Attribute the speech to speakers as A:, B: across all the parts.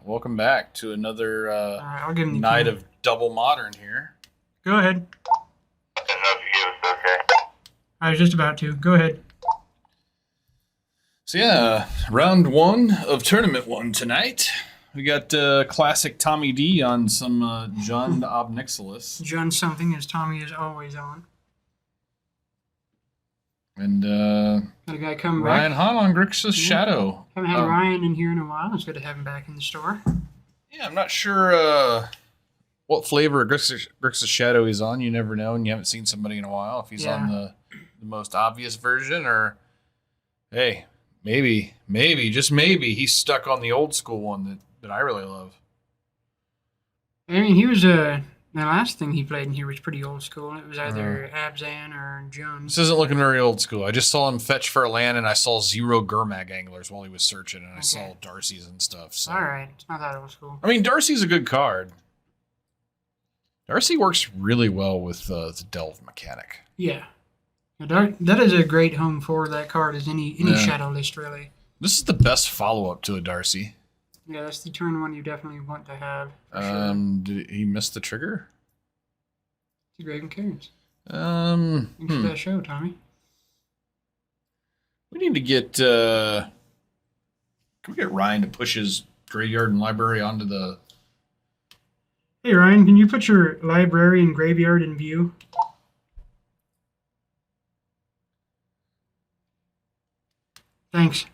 A: Welcome back to another
B: I'll give him the
A: night
B: key.
A: of double modern here.
B: Go ahead.
C: I don't know if you hear us okay.
B: I was just about to. Go ahead.
A: So yeah, round one of tournament one tonight. We got classic Tommy D on some John Nixilis.
B: John something, as Tommy is always on.
A: And
B: Got a guy coming
A: Ryan
B: back.
A: Hahn on Grixis Shadow.
B: Haven't had Ryan in here in a while. It's good to have him back in the store.
A: Yeah, I'm not sure what flavor of Grixis Shadow he's on. You never know, and you haven't seen somebody in a while. If he's on the most obvious version, or hey, maybe, just maybe, he's stuck on the old school one that I really love.
B: I mean, he was the last thing he played in here was pretty old school. It was either Abzan or Jones.
A: This isn't looking very old school. I just saw him fetch for a land, and I saw 0 Gurmag anglers while he was searching, and I saw Darcy's and stuff. So.
B: All right, it's not that old school.
A: I mean, Darcy's a good card. Darcy works really well with the Delve mechanic.
B: Yeah. That is a great home for that card, as any shadow list, really.
A: This is the best follow-up to a Darcy.
B: Yeah, that's the turn one you definitely want to have. For sure.
A: Did he miss the trigger?
B: It's a Graven Cairns.
A: Thanks
B: for that show, Tommy.
A: We need to get. Can we get Ryan to push his graveyard and library onto the?
B: Hey Ryan, can you put your library and graveyard in view? Thanks.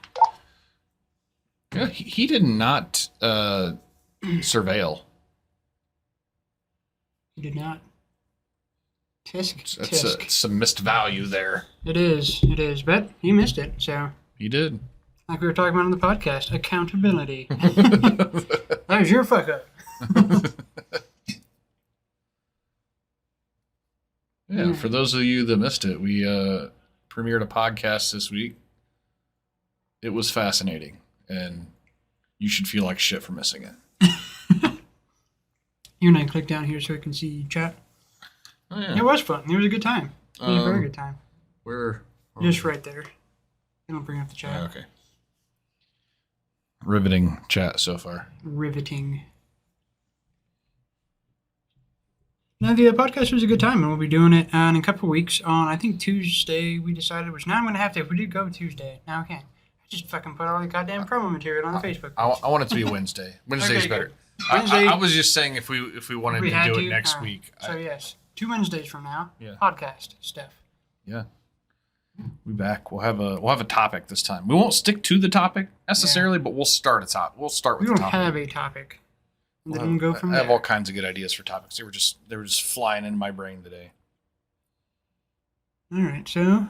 A: Yeah, he did not surveil.
B: He did not.
A: That's
B: Tisk.
A: some missed value there.
B: It is, but he missed it, so.
A: He did.
B: Like we were talking about on the podcast, accountability. That was your fuck up.
A: Yeah, for those of you that missed it, we premiered a podcast this week. It was fascinating, and you should feel like shit for missing it.
B: You and I click down here so we can see chat.
A: Oh, yeah.
B: It was fun. It was a good time. It was a very good time. Just right there. They don't bring up the chat.
A: Okay. Riveting chat so far.
B: Riveting. No, the podcast was a good time, and we'll be doing it in a couple of weeks on, I think, Tuesday, we decided, which now I'm going to have to, if we do go Tuesday, now I can't. I just fucking put all the goddamn promo material on the Facebook page.
A: I want it to be Wednesday. Wednesday's
B: Okay,
A: better.
B: Wednesday,
A: I was just saying if we wanted to do it next week.
B: So, yes, 2 Wednesdays from now,
A: Yeah.
B: podcast stuff.
A: Yeah. We'll be back. We'll have a topic this time. We won't stick to the topic necessarily, but we'll start a topic. We'll start with
B: the
A: the
B: topic.
A: topic.
B: We don't have a topic. And then we'll go from
A: I
B: there.
A: have all kinds of good ideas for topics. They were just flying in my brain today.
B: All right, so I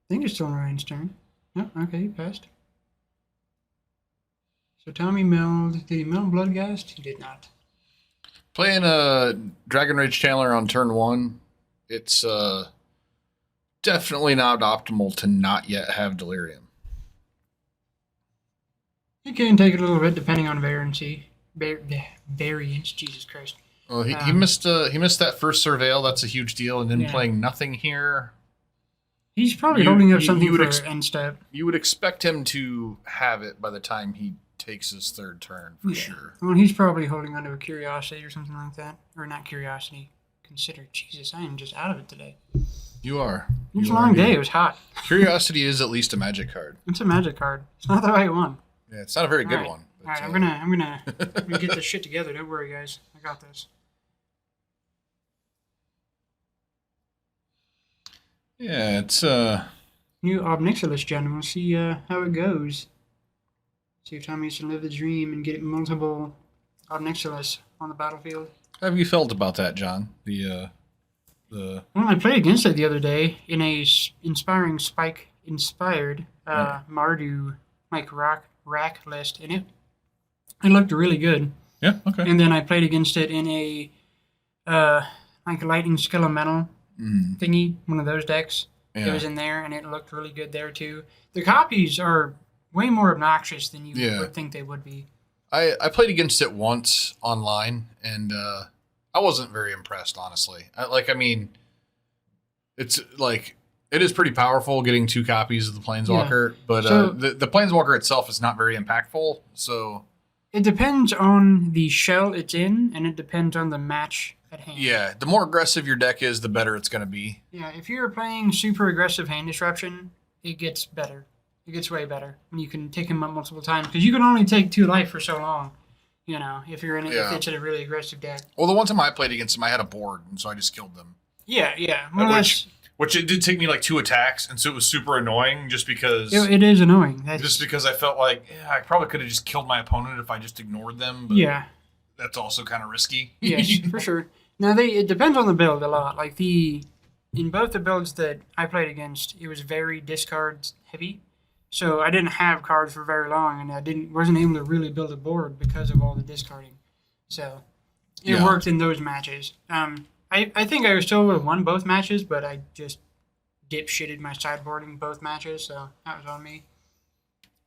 B: think it's still Ryan's turn. Oh, okay, he passed. So Tommy milled. Did he mill Bloodghast? He did not.
A: Playing a Dragon Rage Channeler on turn 1, it's definitely not optimal to not yet have Delirium.
B: It can take a little bit depending on variance, Jesus Christ.
A: Well, he missed that first surveil. That's a huge deal. And then playing nothing here.
B: He's probably holding up something for end step.
A: You would expect him to have it by the time he takes his third turn, for sure.
B: Well, he's probably holding onto a Curiosity or something like that. Or not Curiosity. Consider. Jesus, I am just out of it today.
A: You are.
B: It was a long day. It was hot.
A: Curiosity is at least a magic card.
B: It's a magic card. It's not the right one.
A: Yeah, it's not a very good one.
B: All right, I'm gonna get this shit together. Don't worry, guys. I got this.
A: Yeah, it's
B: new Nixilis gen. We'll see how it goes. See if Tommy can live the dream and get multiple Nixilis on the battlefield.
A: How have you felt about that, John?
B: Well, I played against it the other day in a inspired Mardu like rack list, and it looked really good.
A: Yeah, okay.
B: And then I played against it in a like lightning skelemental thingy, one of those decks.
A: Yeah.
B: It was in there, and it looked really good there too. The copies are way more obnoxious than you would think they would be.
A: I played against it once online, and I wasn't very impressed, honestly. It's like it is pretty powerful getting 2 copies of the Planeswalker, but the Planeswalker itself is not very impactful. So
B: It depends on the shell it's in, and it depends on the match at hand.
A: Yeah, the more aggressive your deck is, the better it's going to be.
B: Yeah, if you're playing super aggressive hand disruption, it gets better. It gets way better when you can take him up multiple times, because you can only take 2 life for so long. You know, if you're in if it's in a really aggressive deck.
A: Well, the one time I played against him, I had a board, and so I just killed them.
B: Yeah. Well,
A: which it did take me like 2 attacks, and so it was super annoying just because...
B: It is annoying.
A: Just because I felt like, I probably could have just killed my opponent if I just ignored them. But that's also kind of risky.
B: Yes, for sure. Now, it depends on the build a lot. Like, in both the builds that I played against, it was very discard heavy. So I didn't have cards for very long, and I wasn't able to really build a board because of all the discarding. So it worked in those matches. I think I still would have won both matches, but I just dipshitted my sideboarding both matches, so that was on me.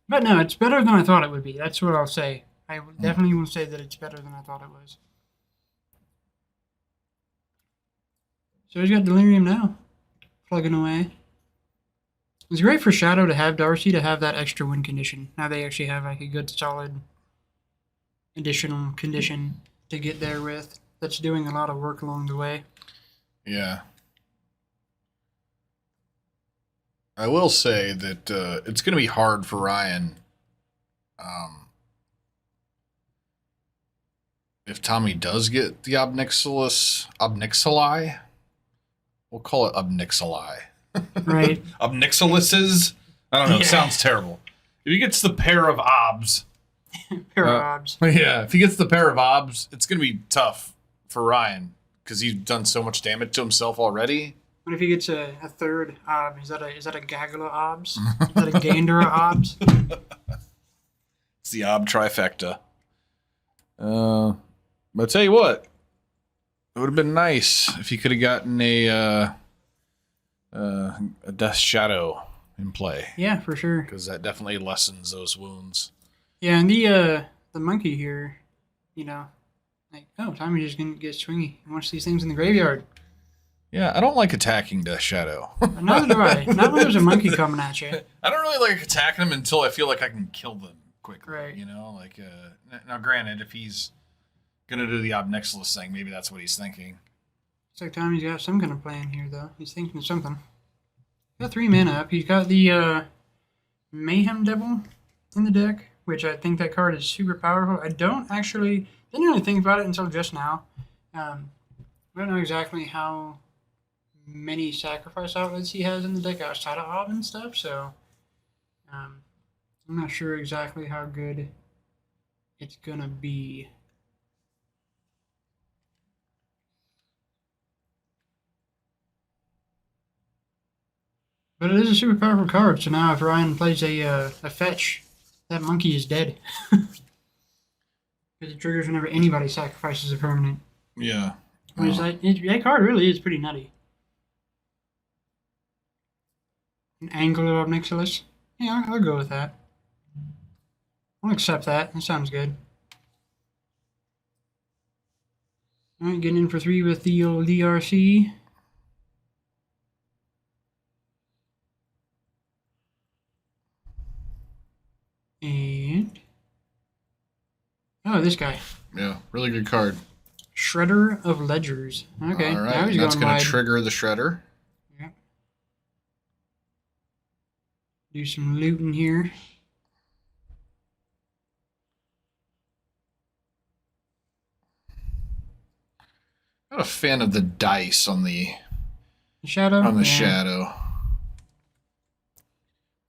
B: But no, it's better than I thought it would be. That's what I'll say. I definitely will say that it's better than I thought it was. So he's got Delirium now, plugging away. It's great for Shadow to have Darcy to have that extra win condition. Now they actually have like a good solid additional condition to get there with. That's doing a lot of work along the way.
A: Yeah. I will say that it's going to be hard for Ryan if Tommy does get the Obnixili. We'll call it Obnixili.
B: Right.
A: Obnixilises? I don't know. It sounds terrible. If he gets the pair of obs. Yeah, if he gets the pair of obs, it's going to be tough for Ryan because he's done so much damage to himself already.
B: What if he gets a third ob? Is that a gaggle of obs? Is that a gander of obs?
A: It's the ob trifecta. But I'll tell you what, it would have been nice if he could have gotten a Death Shadow in play.
B: Yeah, for sure.
A: Because that definitely lessens those wounds.
B: Yeah, and the monkey here, you know, like, oh, Tommy just gonna get swingy and watch these things in the graveyard.
A: Yeah, I don't like attacking Death Shadow.
B: Neither do I. Not when there's a monkey coming at you.
A: I don't really like attacking them until I feel like I can kill them quickly.
B: Right.
A: You know, like, now granted, if he's going to do the Obnixilis thing, maybe that's what he's thinking.
B: Looks like Tommy's got some kind of plan here, though. He's thinking of something. He's got 3 mana up. He's got the Mayhem Devil in the deck, which I think that card is super powerful. I didn't really think about it until just now. I don't know exactly how many sacrifice outlets he has in the deck outside of Ob and stuff, so I'm not sure exactly how good it's gonna be. But it is a super powerful card, so now if Ryan plays a fetch, that monkey is dead. Because it triggers whenever anybody sacrifices a permanent.
A: Yeah.
B: That card really is pretty nutty. An angle of Nixilis. Yeah, I'll go with that. I'll accept that. That sounds good. Alright, getting in for 3 with the old DRC. And... oh, this guy.
A: Yeah, really good card.
B: Shredder of Ledgers. Okay,
A: all right.
B: now he's
A: That's
B: going to
A: trigger the Shredder.
B: Yep. Do some looting here.
A: Not a fan of the dice on the
B: shadow.
A: Shadow.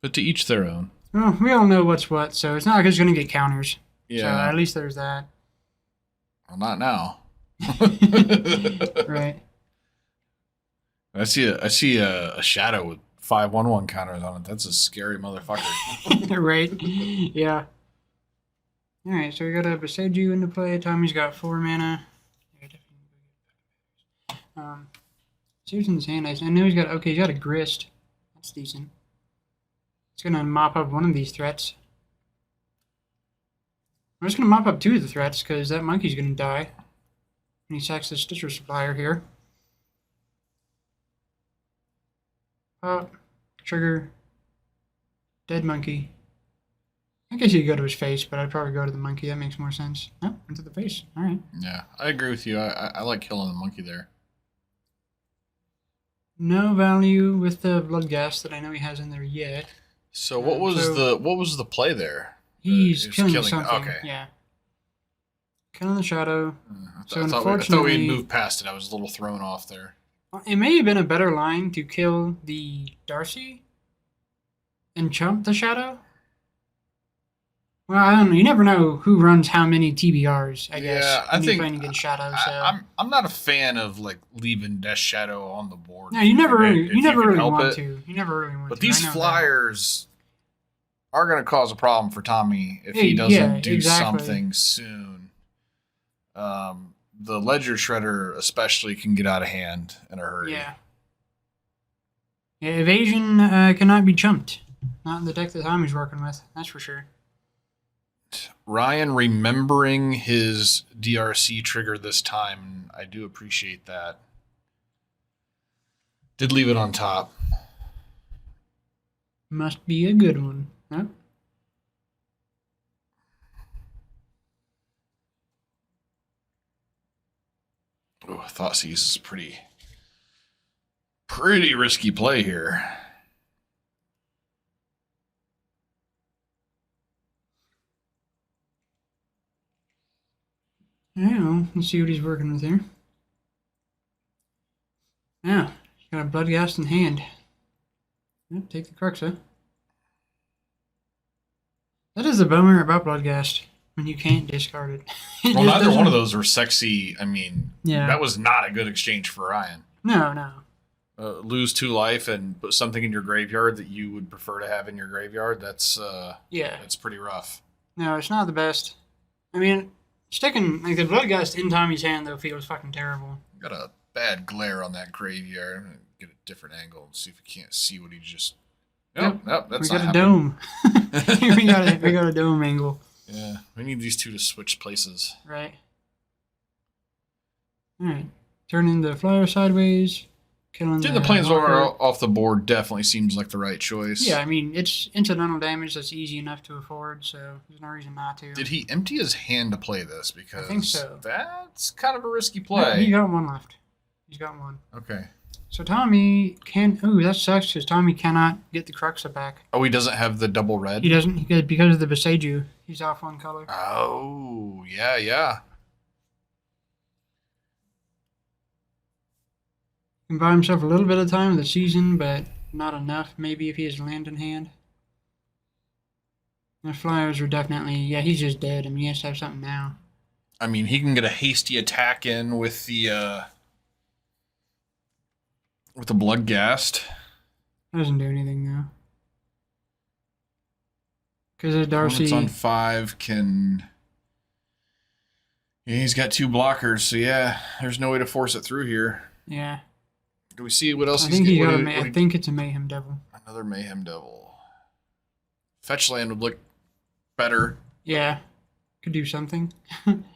A: But to each their own.
B: Well, we all know what's what, so it's not like it's going to get counters.
A: Yeah.
B: So at least there's that.
A: Well, not now.
B: Right.
A: I see a Shadow with 5/1/1 counters on it. That's a scary motherfucker.
B: Right. Yeah. All right, so we got a Beseju into play. Tommy's got 4 mana. Susan's hand. I know he's got a Grist. That's decent. It's gonna mop up one of these threats. I'm just gonna mop up 2 of the threats because that monkey's gonna die. And he sacks the Stitcher Supplier here. Pop, trigger, dead monkey. I guess you could go to his face, but I'd probably go to the monkey. That makes more sense. Oh, into the face. All right.
A: Yeah, I agree with you. I like killing the monkey there.
B: No value with the blood gas that I know he has in there yet.
A: So what was the play there?
B: He's
A: He was
B: killing something.
A: Okay.
B: Yeah. Killing the shadow.
A: I thought we'd moved past it. I was a little thrown off there.
B: It may have been a better line to kill the Darcy and chump the shadow. Well, I don't know. You never know who runs how many TBRs, I guess.
A: Yeah, I think
B: playing against Shadow. So
A: I'm not a fan of like leaving Death Shadow on the board.
B: no, you never really want to. You never really want to.
A: But these flyers are going to cause a problem for Tommy if he doesn't do something soon. The Ledger Shredder especially can get out of hand in a hurry.
B: Yeah. Yeah, evasion cannot be chumped. Not in the deck that Tommy's working with. That's for sure.
A: Ryan remembering his DRC trigger this time. I do appreciate that. Did leave it on top.
B: Must be a good one. Huh?
A: Oh, Thoughtseize is pretty risky play here.
B: Yeah, let's see what he's working with here. Yeah, he's got a Bloodghast in hand. Yep, take the Crux, huh? That is the bummer about Bloodghast, when you can't discard it.
A: Well, neither one of those were sexy. I mean,
B: yeah.
A: That was not a good exchange for Ryan.
B: No.
A: Lose 2 life and put something in your graveyard that you would prefer to have in your graveyard. That's pretty rough.
B: No, it's not the best. I mean, sticking like the Bloodghast in Tommy's hand though feels fucking terrible.
A: Got a bad glare on that graveyard. I'm gonna get a different angle and see if we can't see what he just. Nope, that's
B: we
A: not
B: got a dome. we got a dome angle.
A: Yeah, we need these two to switch places.
B: Right. All right. Turning the flyer sideways. Killing
A: the Planeswalker off the board definitely seems like the right choice.
B: Yeah, I mean, it's incidental damage that's easy enough to afford, so there's no reason not to.
A: Did he empty his hand to play this? Because
B: I think so.
A: That's kind of a risky play.
B: No, he got one left. He's got one.
A: Okay.
B: So Tommy can... Ooh, that sucks because Tommy cannot get the Cruxa back.
A: Oh, he doesn't have the double red?
B: He doesn't, because of the Beseiju. He's off one color.
A: Oh, yeah.
B: Can buy himself a little bit of time in the season, but not enough. Maybe if he has land in hand. The flyers are definitely... Yeah, he's just dead. I mean, he has to have something now.
A: I mean, he can get a hasty attack in with the Bloodghast.
B: Doesn't do anything, though. Because Darcy...
A: It's on 5 can... Yeah, he's got 2 blockers, so yeah, there's no way to force it through here.
B: Yeah.
A: Do we see what else
B: I think it's a Mayhem Devil.
A: Another Mayhem Devil. Fetch land would look better.
B: Yeah. Could do something. And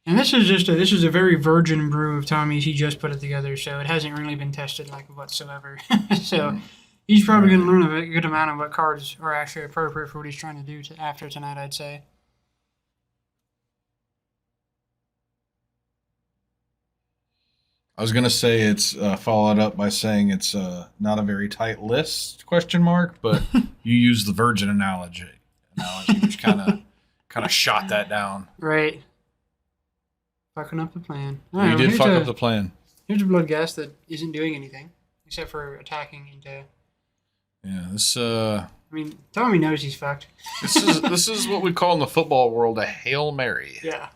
B: this is a very virgin brew of Tommy's. He just put it together, so it hasn't really been tested like whatsoever. So he's probably going to learn a good amount of what cards are actually appropriate for what he's trying to do after tonight, I'd say.
A: I was gonna say it's followed up by saying it's not a very tight list ? But you use the virgin analogy, which kind of shot that down.
B: Right. Fucking up the plan.
A: You did fuck up the plan.
B: Here's a Bloodghast that isn't doing anything except for attacking into.
A: Yeah, this. I
B: mean, Tommy knows he's fucked.
A: This is what we call in the football world a Hail Mary.
B: Yeah.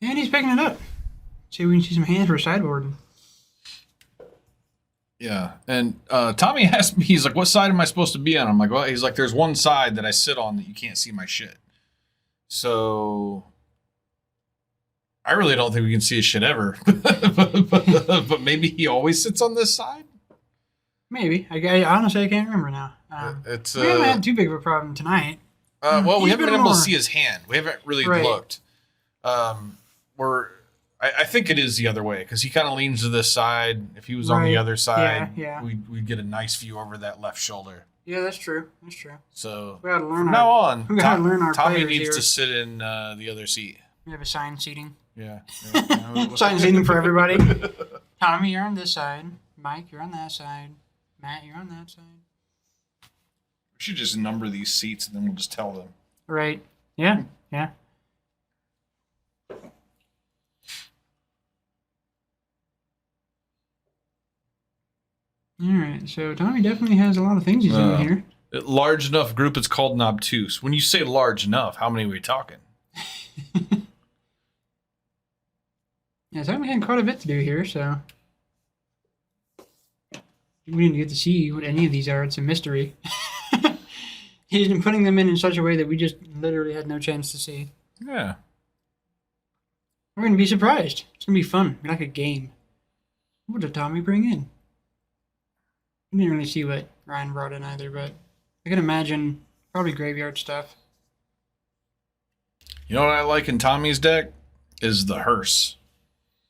B: And he's picking it up. See if we can see some hands for a sideboard.
A: Yeah, and Tommy asked me, he's like, what side am I supposed to be on? I'm like, well, he's like, there's one side that I sit on that you can't see my shit. So I really don't think we can see his shit ever. but maybe he always sits on this side?
B: Maybe. I honestly I can't remember now.
A: It's
B: we haven't had too big of a problem tonight.
A: well, we
B: He's
A: haven't been
B: been
A: able to
B: more-
A: see his hand. We haven't really
B: Right.
A: looked. I think it is the other way because he kind of leans to this side. If he was on the
B: Right.
A: other side,
B: Yeah.
A: we'd get a nice view over that left shoulder.
B: Yeah, that's true. That's true.
A: So
B: We gotta learn
A: from now
B: our.
A: on,
B: we gotta learn our
A: Tommy
B: players
A: needs
B: here.
A: to sit in the other seat.
B: We have assigned seating.
A: Yeah.
B: Assigned seating for everybody. Tommy, you're on this side. Mike, you're on that side. Matt, you're on that side.
A: We should just number these seats and then we'll just tell them.
B: Right. Yeah. Yeah. All right. So Tommy definitely has a lot of things he's doing here.
A: Large enough group, it's called an obtuse. When you say large enough, how many are we talking?
B: Yeah, Tommy had quite a bit to do here, so we didn't get to see what any of these are. It's a mystery. He's been putting them in such a way that we just literally had no chance to see.
A: Yeah.
B: We're going to be surprised. It's going to be fun. Be like a game. What did Tommy bring in? We didn't really see what Ryan brought in either, but I can imagine probably graveyard stuff.
A: You know what I like in Tommy's deck is the hearse.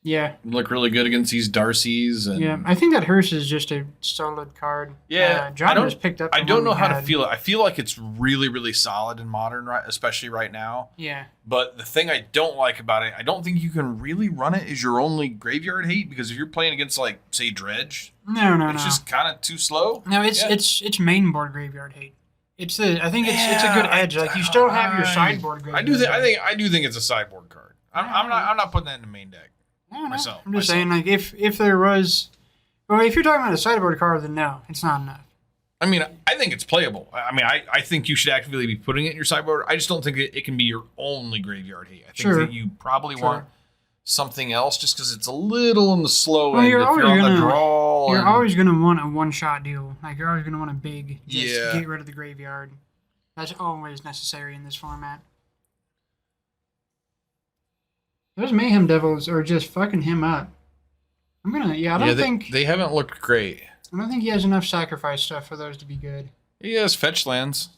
B: Yeah.
A: Look really good against these Darcys. And
B: Yeah, I think that hearse is just a solid card.
A: Yeah,
B: John just picked up.
A: I
B: the
A: don't
B: one
A: know
B: we
A: how to
B: had.
A: feel it. I feel like it's really, really solid in Modern, right? Especially right now.
B: Yeah.
A: But the thing I don't like about it, I don't think you can really run it as your only graveyard hate because if you're playing against, like, say, Dredge,
B: No.
A: it's just kind of too slow.
B: No, it's main board graveyard hate. I think it's a good edge. Like you still have your sideboard graveyard.
A: I do think it's a sideboard card. I'm not putting that in the main deck.
B: No.
A: myself.
B: I'm just saying, like if there was, well, if you're talking about a sideboard card, then no, it's not enough.
A: I mean, I think it's playable. I mean, I think you should actively be putting it in your sideboard. I just don't think it can be your only graveyard hate. I think that you probably want something else just because it's a little on the slow end.
B: You're
A: if you're on the draw.
B: You're always going to want a one-shot deal. Like, you're always going to want a big, just get rid of the graveyard. That's always necessary in this format. Those Mayhem Devils are just fucking him up. I don't think
A: they haven't looked great.
B: I don't think he has enough sacrifice stuff for those to be good.
A: He has fetch lands.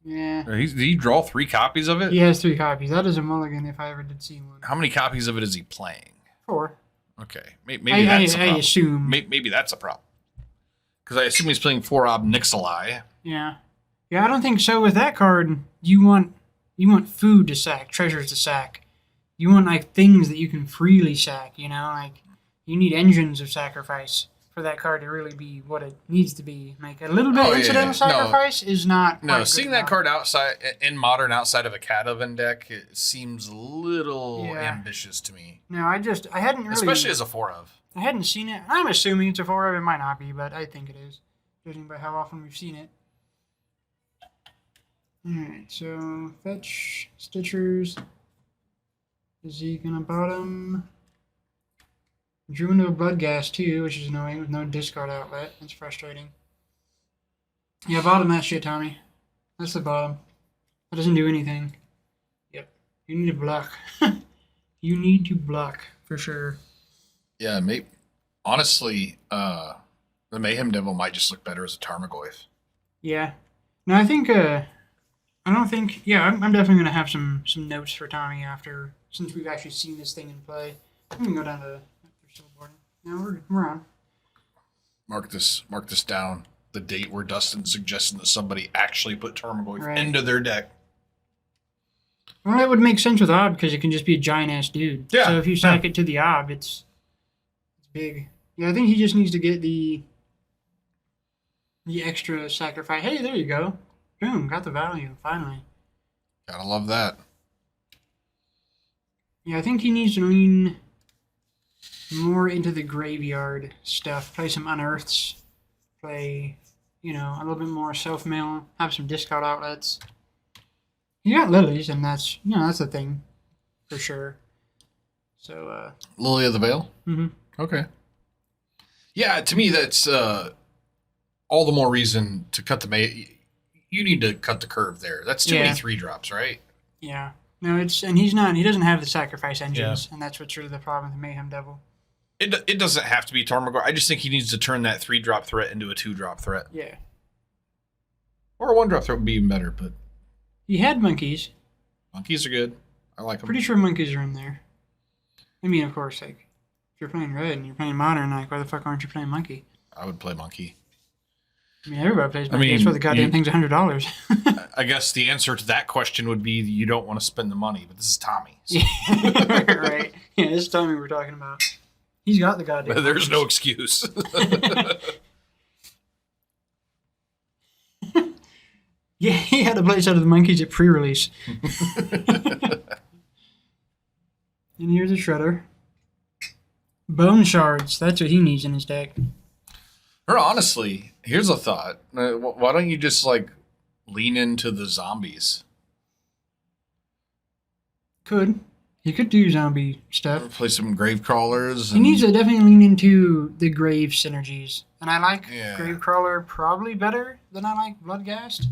B: Yeah.
A: Did he draw 3 copies of it?
B: He has 3 copies. That is a mulligan if I ever did see one.
A: How many copies of it is he playing?
B: 4.
A: Okay, maybe that's a problem.
B: I assume.
A: Maybe that's a problem. Because I assume he's playing 4 Ob Nixilis.
B: Yeah. Yeah, I don't think so. With that card, you want food to sack, treasures to sack. You want like things that you can freely sack, you know? Like you need engines of sacrifice for that card to really be what it needs to be. Like a little bit of incidental sacrifice is not
A: No, seeing that card outside in Modern outside of a Catavan deck, it seems a little ambitious to me.
B: No, I hadn't really,
A: especially as a 4 of.
B: I hadn't seen it. I'm assuming it's a 4 of. It might not be, but I think it is, judging by how often we've seen it. Alright, so fetch Stitchers. Is he gonna bottom? Drew into a Bloodghast too, which is annoying with no discard outlet. That's frustrating. Yeah, bottom that shit, Tommy. That's the bottom. That doesn't do anything. Yep. You need to block. You need to block for sure.
A: Yeah, maybe. Honestly, the Mayhem Devil might just look better as a Tarmogoyf.
B: Yeah. No, I think. I don't think. Yeah, I'm definitely gonna have some notes for Tommy after, since we've actually seen this thing in play. I'm gonna go down to Sideboarding. No, we're on.
A: Mark this down. The date where Dustin's suggesting that somebody actually put Tarmogoyf into their deck.
B: Well, that would make sense with Ob because it can just be a giant ass dude.
A: Yeah.
B: So if you sack it to the Ob, it's big. Yeah, I think he just needs to get the extra sacrifice. Hey, there you go. Boom, got the value finally.
A: Gotta love that.
B: Yeah, I think he needs to lean more into the graveyard stuff. Play some unearths. Play, a little bit more self-mill. Have some discard outlets. You got lilies, and that's a thing for sure. So,
A: Lily of the Veil?
B: Mm-hmm.
A: Okay. Yeah, to me, that's all the more reason to cut the you need to cut the curve there. That's too many 3-drops, right?
B: Yeah. No, he doesn't have the sacrifice engines, and that's what's really the problem with the Mayhem Devil.
A: It doesn't have to be Tormagor. I just think he needs to turn that 3-drop threat into a 2-drop threat.
B: Yeah.
A: Or a 1-drop threat would be even better, but
B: He had monkeys.
A: monkeys are good. I like them.
B: Pretty sure monkeys are in there. I mean, of course, like, if you're playing red and you're playing modern, like, why the fuck aren't you playing monkey?
A: I would play monkey.
B: I mean, everybody plays monkey.
A: I mean,
B: That's why the goddamn thing's $100.
A: I guess the answer to that question would be you don't want to spend the money, but this is Tommy. So.
B: Right. Yeah, this is Tommy we're talking about. He's got the goddamn.
A: There's no excuse.
B: Yeah, he had to place out of the monkeys at pre-release. And here's a shredder. Bone shards. That's what he needs in his deck.
A: Or honestly, here's a thought. Why don't you just like lean into the zombies?
B: He could do zombie stuff.
A: Play some grave crawlers.
B: He needs to definitely lean into the grave synergies. And I like grave crawler probably better than I like bloodghast.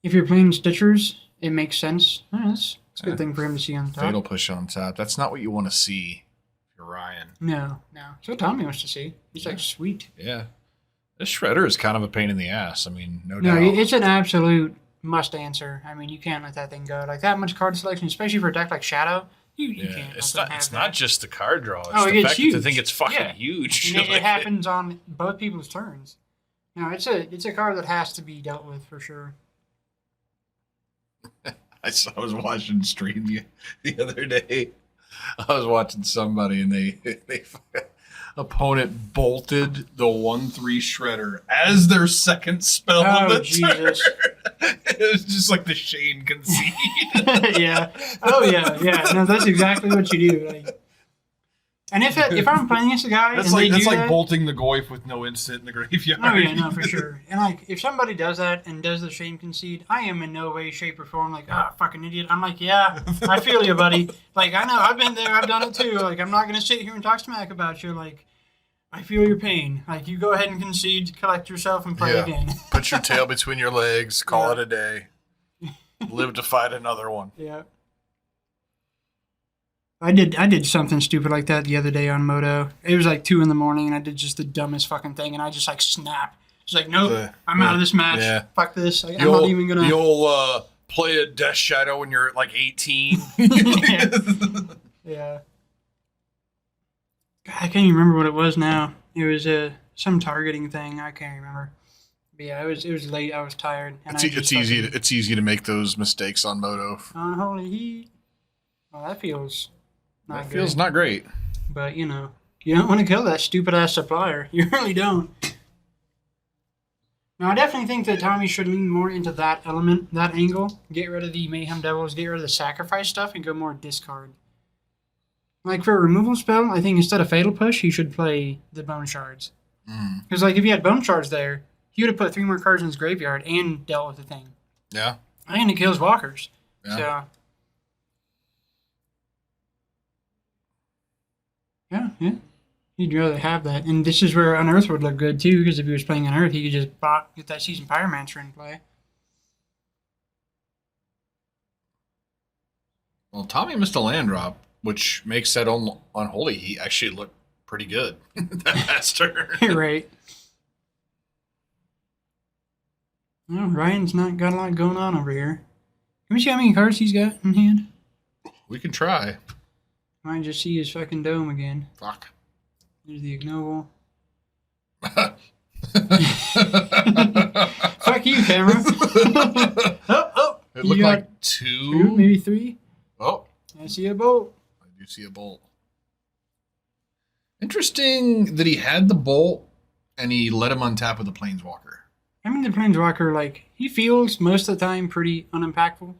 B: If you're playing Stitchers, it makes sense. That's a good thing for him to see on the top.
A: Fatal push on top. That's not what you want to see if you're Ryan.
B: No. So Tommy wants to see. He's like, sweet.
A: Yeah. This shredder is kind of a pain in the ass. I mean, no doubt.
B: No, it's an absolute must answer. I mean, you can't let that thing go. Like that much card selection, especially for a deck like Shadow, you can't.
A: It's not just the card draw. It's
B: the fact
A: that the thing gets fucking huge.
B: And it happens on both people's turns. No, it's a card that has to be dealt with for sure.
A: I was watching stream the other day. I was watching somebody and they opponent bolted the 1/3 shredder as their second spell of the
B: Jesus.
A: turn. It was just like the Shane concede.
B: Yeah. Oh yeah. No, that's exactly what you do. Like, and if I'm playing against a guy,
A: that's like bolting the Goyf with no instant in the graveyard.
B: Oh yeah, no, for sure. And like, if somebody does that and does the Shane concede, I am in no way, shape, or form like, fucking idiot. I'm like, yeah, I feel you, buddy. Like, I know, I've been there, I've done it too. Like, I'm not gonna sit here and talk smack about you. Like, I feel your pain. Like, you go ahead and concede, collect yourself, and play again.
A: Put your tail between your legs. Call it a day. Live to fight another one.
B: Yeah. I did something stupid like that the other day on Moto. It was like 2 a.m. and I did just the dumbest fucking thing and I just like snapped. It's like, nope, I'm out of this match. Yeah. Fuck this. I'm not even gonna.
A: You'll play a Death Shadow when you're like 18.
B: Yeah. God, I can't even remember what it was now. It was some targeting thing. I can't remember. But yeah, it was late. I was tired. And
A: it's easy to make those mistakes on Moto.
B: Unholy Heat. Well, that feels.
A: Feels not great.
B: But, you don't want to kill that stupid-ass supplier. You really don't. Now, I definitely think that Tommy should lean more into that element, that angle. Get rid of the Mayhem Devils, get rid of the sacrifice stuff, and go more discard. Like, for a removal spell, I think instead of Fatal Push, he should play the Bone Shards. Because, like, if he had Bone Shards there, he would have put 3 more cards in his graveyard and dealt with the thing.
A: Yeah.
B: And it kills walkers.
A: Yeah.
B: So... Yeah. He'd rather have that. And this is where Unearth would look good, too, because if he was playing Unearth, he could just get that Seasoned Pyromancer in play.
A: Well, Tommy missed a land drop, which makes that Unholy Heat actually look pretty good that last turn.
B: Right. Well, Ryan's not got a lot going on over here. Can we see how many cards he's got in hand?
A: We can try.
B: Might just see his fucking dome again.
A: Fuck.
B: There's the ignoble. Fuck you, camera.
A: It looked like 2.
B: Maybe 3.
A: Oh.
B: I see a bolt.
A: I do see a bolt. Interesting that he had the bolt and he let him untap with a Planeswalker.
B: I mean, the Planeswalker, like, he feels most of the time pretty unimpactful.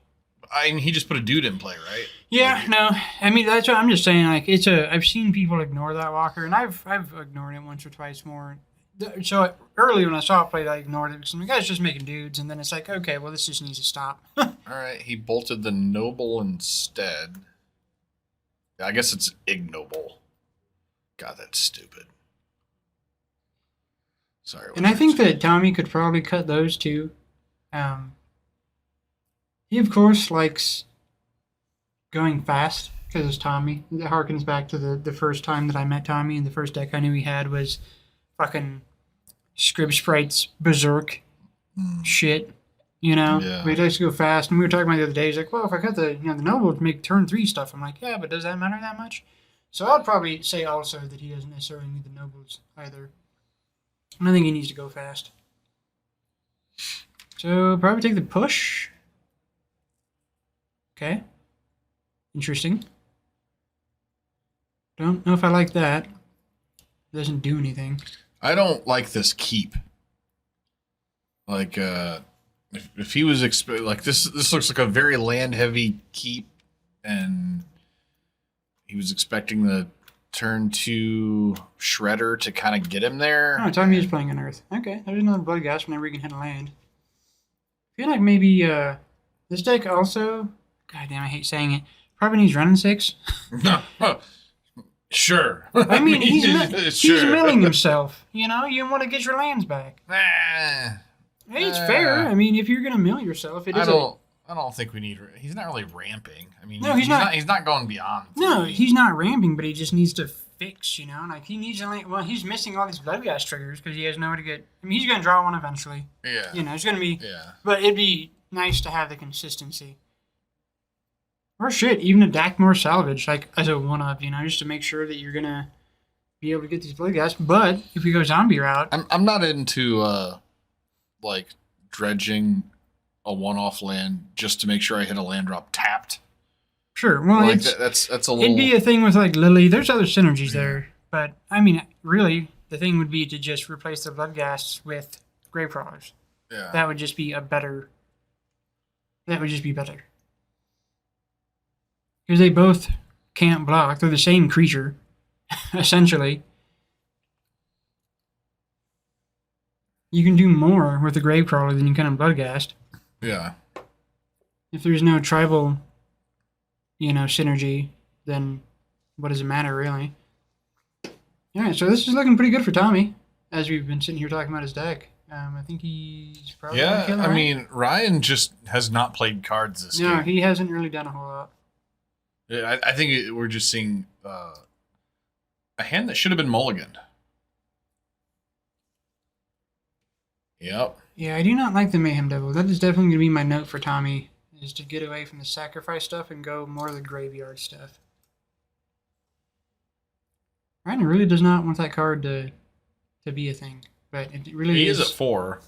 A: I mean, he just put a dude in play, right?
B: Yeah, no. I mean, that's what I'm just saying. Like, I've seen people ignore that walker, and I've ignored it once or twice more. So early when I saw it played, I ignored it because the guy's just making dudes, and then it's like, okay, well, this just needs to stop.
A: All right, he bolted the noble instead. I guess it's ignoble. God, that's stupid. Sorry.
B: And I think that Tommy could probably cut those too. He, of course, likes going fast. because it's Tommy. It harkens back to the first time that I met Tommy, and the first deck I knew he had was fucking Scrib Sprites Berserk shit. You know,
A: Yeah.
B: but he likes to go fast. And we were talking about the other day. He's like, "Well, if I got the the noble to make turn 3 stuff," I'm like, "Yeah, but does that matter that much?" So I'd probably say also that he doesn't necessarily need the nobles either. And I think he needs to go fast. So probably take the push. Okay. Interesting. Don't know if I like that. It doesn't do anything.
A: I don't like this keep. Like, if he was like this looks like a very land heavy keep, and he was expecting the turn 2 Shredder to kind of get him there.
B: Oh, Tommy is playing on Earth. Okay, there's another Blood Gas whenever he can hit a land. I feel like maybe this deck also. God damn, I hate saying it. Probably needs running 6.
A: Sure.
B: I mean, he's
A: sure.
B: milling himself. You know, you want to get your lands back. Hey, it's fair. I mean, if you're gonna mill yourself, it is.
A: I don't think we need. He's not really ramping. I mean,
B: No, he's not.
A: He's not going beyond.
B: No, he's not ramping, but he just needs to fix. You know, like he needs to. Well, he's missing all these Blood Gas triggers because he has nowhere to get. I mean, he's gonna draw one eventually.
A: Yeah.
B: You know, it's gonna be.
A: Yeah.
B: But it'd be nice to have the consistency. Or shit, even a Dakmore salvage, like as a one-up, you know, just to make sure that you're gonna be able to get these Blood Gas. But if we go zombie route,
A: I'm not into like dredging a one-off land just to make sure I hit a land drop tapped.
B: sure. Well,
A: Like
B: it's
A: that's a little.
B: it'd be a thing with like Lily. There's other synergies there, but I mean, really, the thing would be to just replace the Blood Gas with Grave Crawlers.
A: Yeah.
B: That would just be a better. That would just be better. Because they both can't block. They're the same creature, essentially. You can do more with the Gravecrawler than you can on Bloodghast.
A: Yeah.
B: If there's no tribal, synergy, then what does it matter, really? Alright, so this is looking pretty good for Tommy, as we've been sitting here talking about his deck. I think he's probably gonna kill it,
A: I
B: right?
A: mean, Ryan just has not played cards this
B: No,
A: game.
B: he hasn't really done a whole lot.
A: Yeah, I think we're just seeing a hand that should have been mulliganed. Yep.
B: Yeah, I do not like the Mayhem Devil. That is definitely going to be my note for Tommy, is to get away from the sacrifice stuff and go more of the graveyard stuff. Ryan really does not want that card to be a thing, but it really
A: He
B: is.
A: is at 4.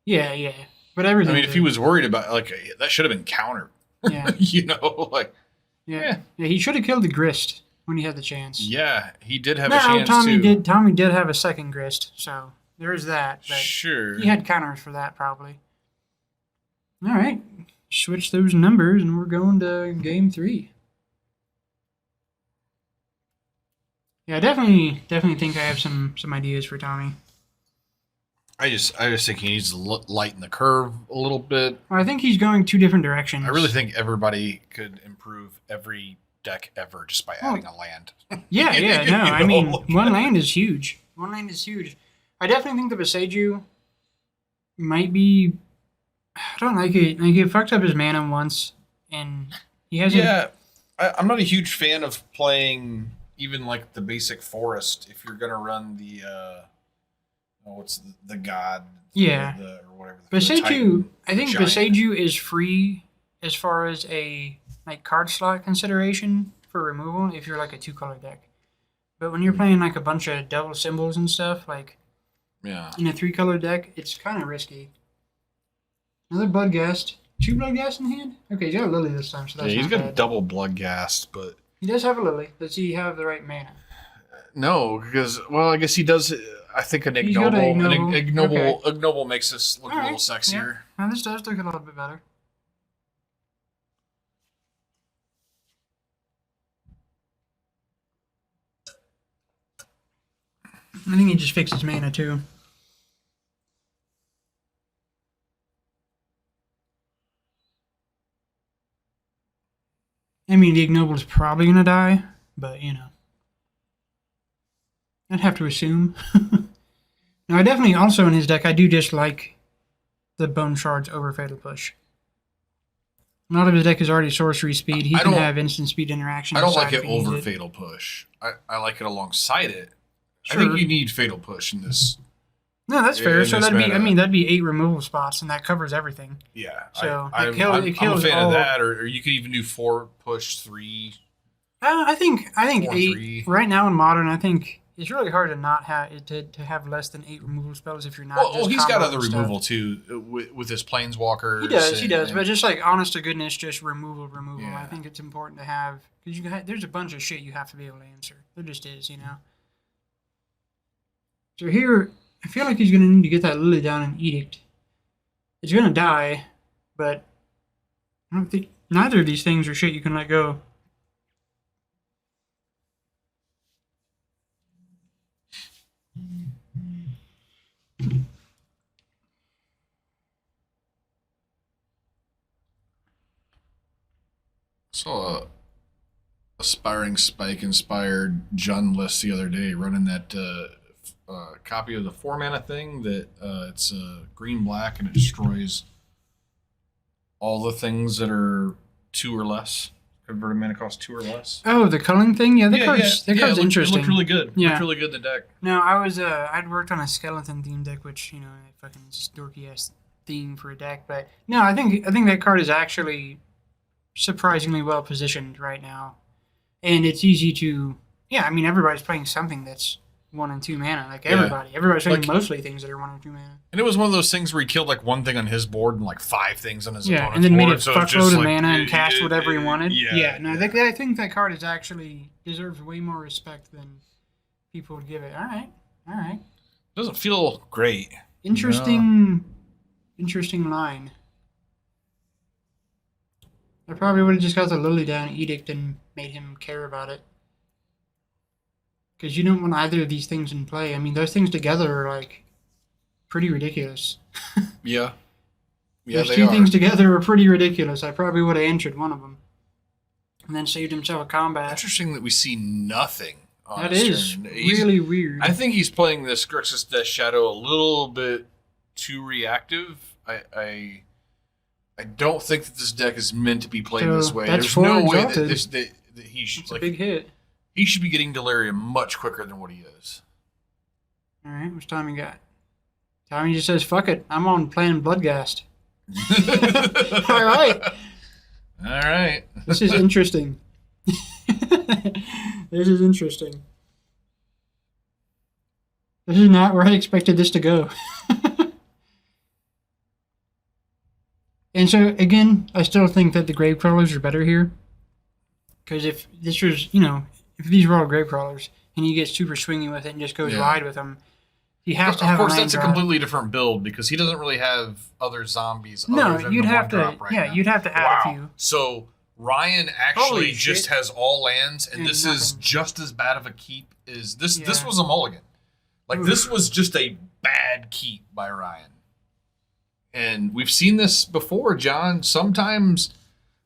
B: Yeah. But everything.
A: I mean, if he was worried about, like, that should have been countered.
B: Yeah.
A: Yeah.
B: Yeah, he should have killed the Grist when he had the chance.
A: Yeah, he did have a chance
B: Tommy did have a second Grist, so there is that. But
A: Sure.
B: he had counters for that, probably. All right. Switch those numbers, and we're going to game 3. Yeah, I definitely think I have some ideas for Tommy.
A: I just think he needs to lighten the curve a little bit.
B: Well, I think he's going 2 different directions.
A: I really think everybody could improve every deck ever just by adding a land.
B: Yeah, no,
A: You know,
B: I mean,
A: like-
B: one land is huge. I definitely think the Beseiju might be... I don't like it. Like, it fucked up his mana once, and he hasn't...
A: Yeah, I'm not a huge fan of playing even like the basic forest if you're gonna run the what's the god?
B: Yeah.
A: Or whatever.
B: Beseiju, I think
A: giant.
B: Beseiju is free as far as a card slot consideration for removal if you're like a 2-color deck. But when you're playing like a bunch of double symbols and stuff, like
A: Yeah.
B: in a 3-color deck, it's kind of risky. Another Bloodghast. 2 Bloodghast in hand? Okay, he's got a Lily this time, so that's
A: Yeah, he's
B: not
A: got a
B: bad.
A: double Bloodghast, but
B: He does have a Lily. Does he have the right mana?
A: no, because I guess he does. I think an
B: He's got
A: ignoble,
B: a
A: an
B: ignoble.
A: ignoble, ignoble makes this look a
B: Alright,
A: little sexier.
B: Now this does look a little bit better. I think he just fixes mana too. I mean, the ignoble is probably gonna die, but I'd have to assume. Now, I definitely also in his deck, I do dislike the Bone Shards over Fatal Push. A lot of his deck is already sorcery speed. He
A: I
B: can
A: don't-
B: have instant speed interaction.
A: I don't
B: inside
A: like it
B: if he needs
A: over Fatal Push. I like it alongside it. I think
B: Sure.
A: you need Fatal Push in this.
B: No, that's
A: in
B: fair. So
A: this
B: that'd be, I
A: meta.
B: mean, that'd be 8 removal spots, and that covers everything.
A: Yeah.
B: So
A: I'm
B: it kills
A: a fan
B: all-
A: of that, or you could even do 4 push 3.
B: I think
A: 4 and
B: 8
A: 3.
B: right now in modern. I think it's really hard to not have to have less than 8 removal spells if you're not.
A: Well,
B: just
A: he's got
B: comboing
A: other
B: stuff.
A: removal too with his planeswalkers.
B: He does,
A: and-
B: but just like honest to goodness, just removal.
A: Yeah.
B: I think it's important to have because there's a bunch of shit you have to be able to answer. There just is, you know. So here, I feel like he's gonna need to get that Lily down and Edict. It's gonna die, but I don't think neither of these things are shit you can let go.
A: Saw a Aspiring Spike inspired Jun list the other day, running that copy of the 4 mana thing that it's green black and it destroys all the things that are 2 or less. Converted mana cost 2 or less.
B: Oh, the culling thing? Yeah, that card's
A: it
B: interesting.
A: looked really good.
B: Yeah.
A: Looked really good in the deck.
B: No, I'd worked on a skeleton theme deck, which, you know, a fucking dorky ass theme for a deck, but no, I think that card is actually surprisingly well positioned right now. And it's easy to I mean everybody's playing something that's 1 and 2 mana. Like everybody's playing
A: Like-
B: mostly things that are 1 or 2 mana.
A: And it was one of those things where he killed like one thing on his board and like 5 things on his
B: Yeah,
A: opponent's
B: and then made
A: board.
B: it
A: So it's
B: fuckload
A: just
B: of
A: like,
B: mana and cast whatever he wanted.
A: Yeah.
B: No, I think that card is actually deserves way more respect than people would give it. All right.
A: Doesn't feel great.
B: Interesting line. I probably would have just got the Lily down Edict and made him care about it. Because you don't want either of these things in play. I mean, those things together are like pretty ridiculous.
A: Yeah. Yeah,
B: Those
A: they
B: two
A: are.
B: things together are pretty ridiculous. I probably would have answered one of them. And then saved himself a combat.
A: Interesting that we see nothing on
B: That
A: his
B: is
A: turn. He's-
B: really weird.
A: I think he's playing this Grixis Death Shadow a little bit too reactive. I don't think that this deck is meant to be played
B: So,
A: this way.
B: that's
A: There's
B: 4
A: no way
B: exalted.
A: that he should
B: It's a big hit.
A: he should be getting delirium much quicker than what he is.
B: All right, which time you got? Tommy just says, fuck it. I'm on playing Bloodghast. All right.
A: All right.
B: This is interesting. This is interesting. This is not where I expected this to go. And so, again, I still think that the grave crawlers are better here. Because if this was, if these were all grave crawlers and he gets super swingy with it and just goes
A: Yeah.
B: wide with them, he has to
A: Of
B: have
A: course,
B: a land
A: that's a
B: drop.
A: completely different build because he doesn't really have other zombies.
B: No,
A: other than
B: you'd
A: the
B: have
A: one
B: to.
A: drop right now.
B: You'd have to add a few.
A: So Ryan actually
B: Holy
A: just
B: shit.
A: has all lands, and
B: And
A: this is
B: nothing.
A: just as bad of a keep as this. This
B: Yeah.
A: was a mulligan. Like
B: Oof.
A: this was just a bad keep by Ryan. And we've seen this before, John. Sometimes,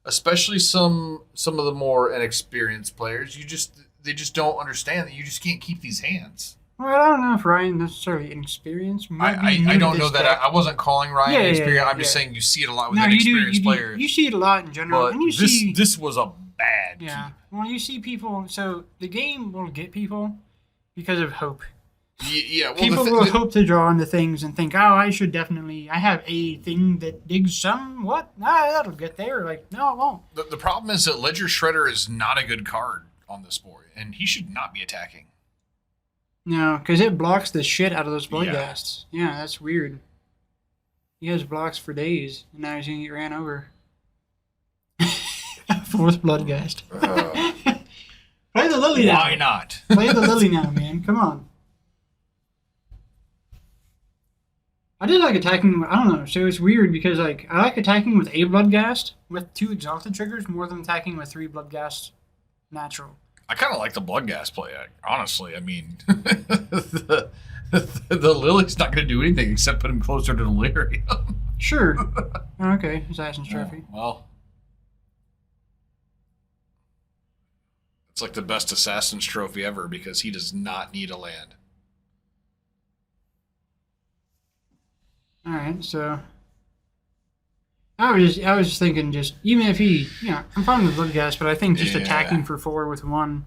A: especially some of the more inexperienced players, they just don't understand that you just can't keep these hands.
B: Well, I don't know if Ryan necessarily inexperienced. Might be new
A: I
B: to
A: don't
B: this
A: know that.
B: deck.
A: I wasn't calling Ryan
B: Yeah,
A: inexperienced.
B: yeah,
A: I'm just
B: yeah.
A: saying you see it a lot with
B: No,
A: inexperienced players.
B: You see it a lot in general.
A: but
B: And you
A: this
B: see,
A: this was a bad
B: yeah.
A: keep.
B: Well, you see people. So the game will get people because of hope.
A: Yeah, well,
B: People will hope to draw into things and think, oh, I have a thing that digs some. What? That'll get there. Like, no, it won't.
A: the problem is that Ledger Shredder is not a good card on this board, and he should not be attacking.
B: No, because it blocks the shit out of those
A: Yeah.
B: bloodghasts. Yeah, that's weird. He has blocks for days, and now he's going to get ran over. 4th bloodghast. Play the Lily now.
A: Why not?
B: Play the Lily now, man. Come on. I did like attacking. I don't know. So it's weird because I like attacking with a Bloodghast with 2 Exalted triggers more than attacking with 3 Bloodghast natural.
A: I kind of like the Bloodghast play, honestly. I mean, the Lily's not going to do anything except put him closer to delirium.
B: Sure. Okay, Assassin's Trophy.
A: Well, it's like the best Assassin's Trophy ever because he does not need a land.
B: All right, so I was thinking just even if he, I'm fine with Bloodghast, but I think just
A: Yeah.
B: attacking for 4 with 1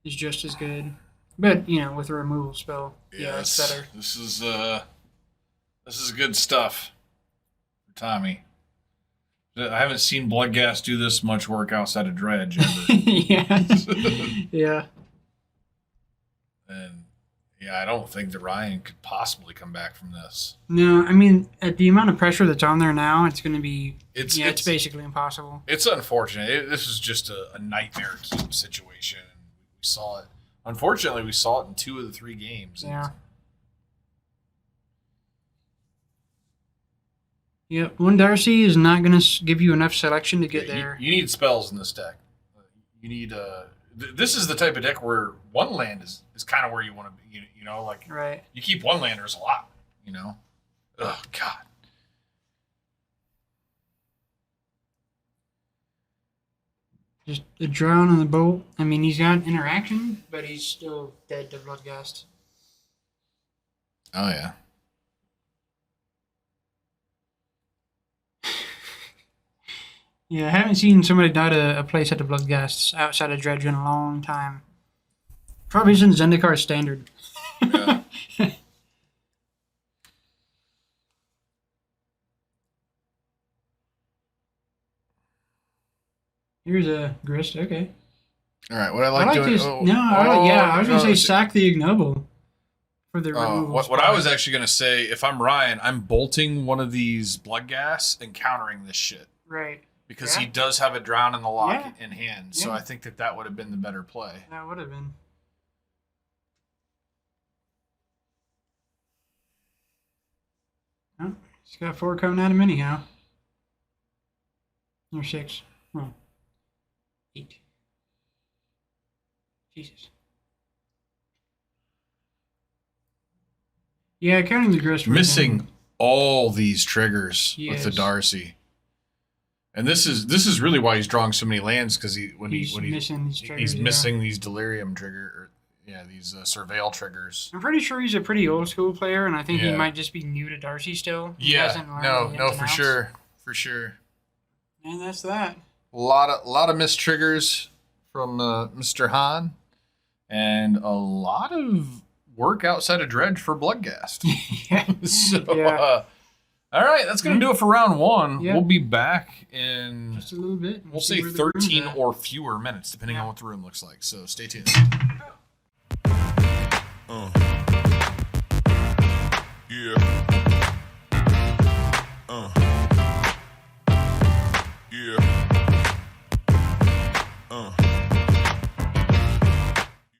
B: is just as good. But with a removal spell, it's better.
A: This is good stuff for Tommy. I haven't seen Bloodghast do this much work outside of Dredge ever.
B: Yeah. Yeah.
A: And I don't think that Ryan could possibly come back from this.
B: No, I mean, at the amount of pressure that's on there now, it's going to be. It's basically impossible.
A: It's unfortunate. This is just a nightmare keep situation. We saw it. Unfortunately, we saw it in 2 of the 3 games.
B: Yeah. Yep. One Darcy is not going to give you enough selection to get there.
A: You need spells in this deck. You need this is the type of deck where 1 land is kind of where you want to be.
B: Right.
A: You keep 1 landers a lot. Oh God.
B: Just the drown on the bolt. I mean, he's got interaction, but he's still dead to Bloodghast.
A: Oh yeah.
B: Yeah, I haven't seen somebody die to a playset of Bloodghasts outside of Dredge in a long time. Probably since Zendikar Standard.
A: Yeah.
B: Here's a Grist. Okay.
A: All right. What I like doing?
B: This. I was gonna say sack the ignoble for the removal.
A: What I was actually gonna say, if I'm Ryan, I'm bolting one of these Bloodghast and countering this shit.
B: Right.
A: Because he does have a drown in the lock
B: Yeah.
A: in hand, so I think that would have been the better play.
B: That would have been. Oh, he's got 4 coming at him anyhow. Or 6. Oh. 8. Jesus. Yeah, counting the Grist.
A: Missing all these triggers with the
B: Yes.
A: Darcy. And this is really why he's drawing so many lands, because
B: He's missing these triggers,
A: he's missing these delirium these surveil triggers.
B: I'm pretty sure he's a pretty old school player, and I think he
A: Yeah.
B: might just be new to Darcy still. He
A: Yeah,
B: hasn't learned the ins
A: no,
B: and
A: for
B: outs.
A: sure.
B: And that's that.
A: A lot of missed triggers from Mr. Hahn, and a lot of work outside of Dredge for Bloodghast.
B: Yeah.
A: So,
B: Yeah.
A: all right, that's going to do it for round 1.
B: Yeah.
A: We'll be back in,
B: Just a little bit.
A: we'll
B: See
A: say
B: where the room's
A: 13
B: at.
A: or fewer minutes, depending on what the room looks like. So stay tuned.
D: Yeah.